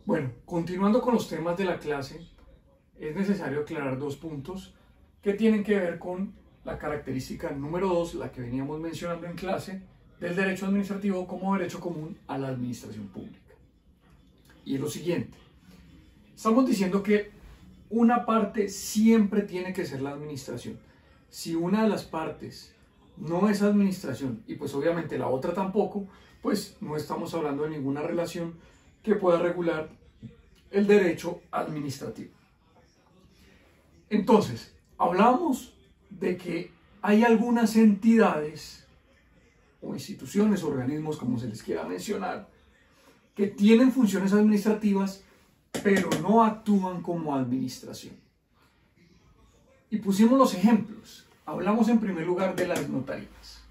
Bueno, continuando con los temas de la clase, es necesario aclarar dos puntos que tienen que ver con la característica número 2, la que veníamos mencionando en clase, del derecho administrativo como derecho común a la administración pública. Y es lo siguiente, estamos diciendo que una parte siempre tiene que ser la administración. Si una de las partes no es administración y pues obviamente la otra tampoco, pues no estamos hablando de ninguna relación que pueda regular el derecho administrativo. Entonces, hablamos de que hay algunas entidades o instituciones, organismos, como se les quiera mencionar, que tienen funciones administrativas, pero no actúan como administración. Y pusimos los ejemplos. Hablamos en primer lugar de las notarías.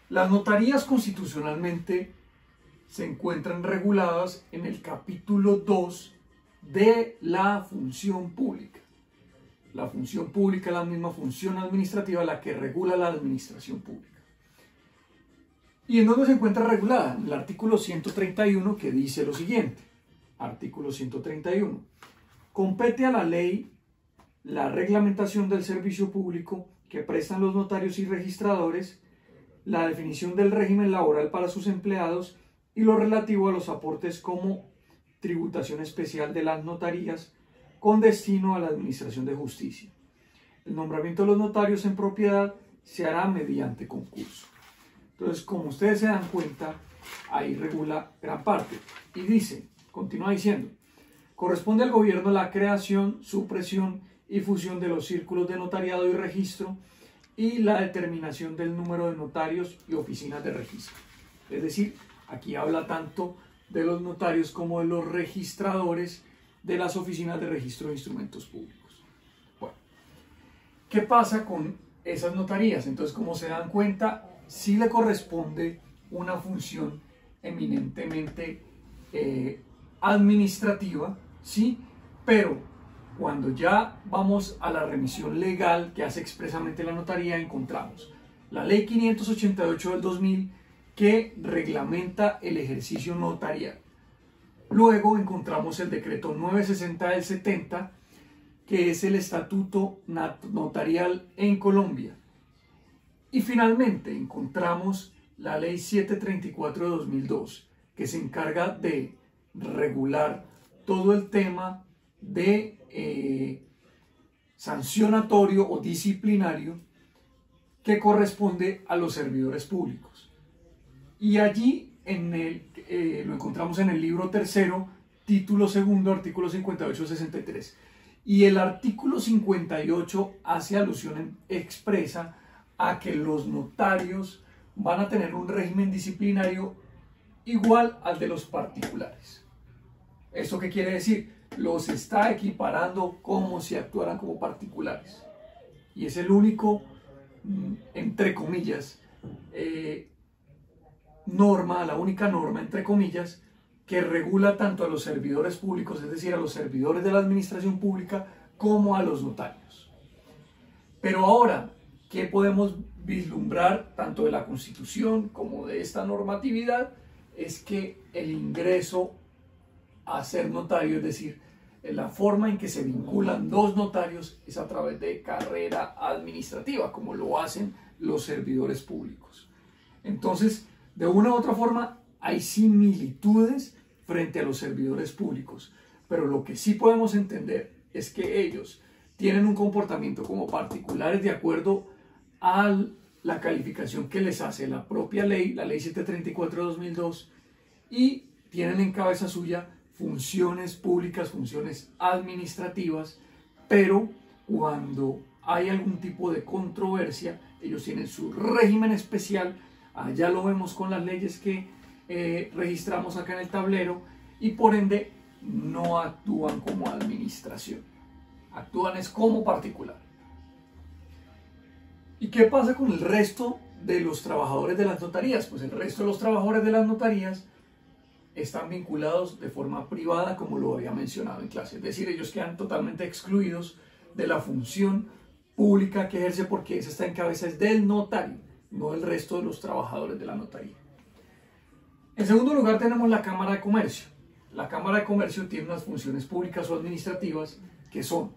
Las notarías constitucionalmente se encuentran reguladas en el capítulo 2 de la función pública. La función pública es la misma función administrativa la que regula la administración pública. ¿Y en dónde se encuentra regulada? En el artículo 131, que dice lo siguiente. Artículo 131. Compete a la ley la reglamentación del servicio público que prestan los notarios y registradores, la definición del régimen laboral para sus empleados y lo relativo a los aportes como tributación especial de las notarías con destino a la administración de justicia. El nombramiento de los notarios en propiedad se hará mediante concurso. Entonces, como ustedes se dan cuenta, ahí regula gran parte. Y dice, continúa diciendo, corresponde al gobierno la creación, supresión y fusión de los círculos de notariado y registro y la determinación del número de notarios y oficinas de registro. Es decir, aquí habla tanto de los notarios como de los registradores de las oficinas de registro de instrumentos públicos. Bueno, ¿qué pasa con esas notarías? Entonces, como se dan cuenta, sí le corresponde una función eminentemente administrativa, ¿sí? Pero cuando ya vamos a la remisión legal que hace expresamente la notaría, encontramos la Ley 588 del 2000 que reglamenta el ejercicio notarial. Luego encontramos el decreto 960 del 70, que es el estatuto notarial en Colombia. Y finalmente encontramos la Ley 734 de 2002, que se encarga de regular todo el tema de sancionatorio o disciplinario que corresponde a los servidores públicos. Y allí lo encontramos en el libro tercero, título segundo, artículo 58-63. Y el artículo 58 hace alusión expresa a que los notarios van a tener un régimen disciplinario igual al de los particulares. ¿Esto qué quiere decir? Los está equiparando como si actuaran como particulares. Y es el único, entre comillas, la única norma, entre comillas, que regula tanto a los servidores públicos, es decir, a los servidores de la administración pública, como a los notarios. Pero ahora, ¿qué podemos vislumbrar tanto de la Constitución como de esta normatividad? Es que el ingreso a ser notario, es decir, la forma en que se vinculan dos notarios es a través de carrera administrativa, como lo hacen los servidores públicos. Entonces, de una u otra forma, hay similitudes frente a los servidores públicos, pero lo que sí podemos entender es que ellos tienen un comportamiento como particulares de acuerdo a la calificación que les hace la propia ley, la Ley 734 de 2002, y tienen en cabeza suya funciones públicas, funciones administrativas, pero cuando hay algún tipo de controversia, ellos tienen su régimen especial. Ya lo vemos con las leyes que registramos acá en el tablero y por ende no actúan como administración, actúan es como particular. ¿Y qué pasa con el resto de los trabajadores de las notarías? Pues el resto de los trabajadores de las notarías están vinculados de forma privada, como lo había mencionado en clase, es decir, ellos quedan totalmente excluidos de la función pública que ejerce porque esa está en cabeza es del notario, no el resto de los trabajadores de la notaría. En segundo lugar tenemos la Cámara de Comercio. la Cámara de Comercio tiene unas funciones públicas o administrativas que son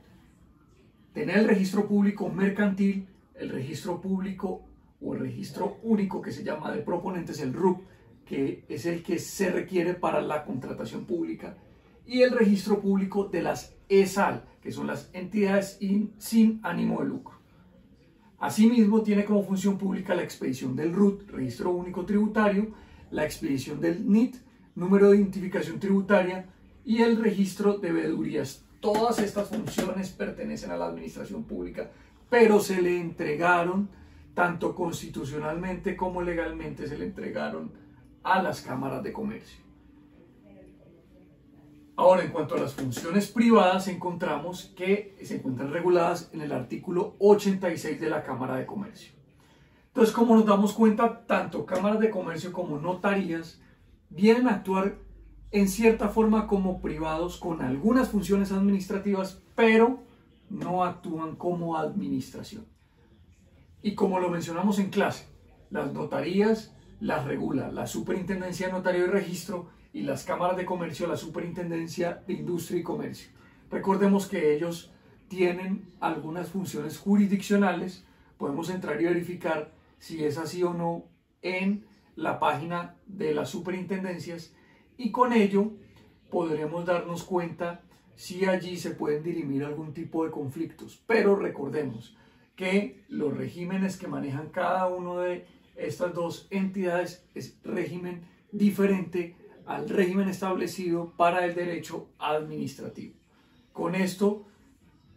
tener el registro público mercantil, el registro público o el registro único que se llama de proponentes, el RUP, que es el que se requiere para la contratación pública, y el registro público de las ESAL, que son las entidades sin ánimo de lucro. Asimismo, tiene como función pública la expedición del RUT, Registro Único Tributario, la expedición del NIT, Número de Identificación Tributaria, y el registro de veedurías. Todas estas funciones pertenecen a la administración pública, pero se le entregaron, tanto constitucionalmente como legalmente, se le entregaron a las cámaras de comercio. Ahora, en cuanto a las funciones privadas, encontramos que se encuentran reguladas en el artículo 86 de la Cámara de Comercio. Entonces, como nos damos cuenta, tanto cámaras de comercio como notarías vienen a actuar en cierta forma como privados con algunas funciones administrativas, pero no actúan como administración. Y como lo mencionamos en clase, las notarías las regula la Superintendencia de Notario y Registro, y las cámaras de comercio la Superintendencia de Industria y Comercio. Recordemos que ellos tienen algunas funciones jurisdiccionales. Podemos entrar y verificar si es así o no en la página de las superintendencias, y con ello podremos darnos cuenta si allí se pueden dirimir algún tipo de conflictos. Pero recordemos que los regímenes que manejan cada uno de estas dos entidades es régimen diferente al régimen establecido para el derecho administrativo. Con esto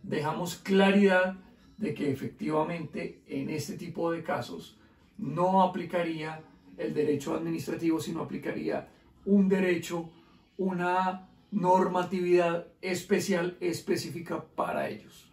dejamos claridad de que efectivamente en este tipo de casos no aplicaría el derecho administrativo, sino aplicaría un derecho, una normatividad especial específica para ellos.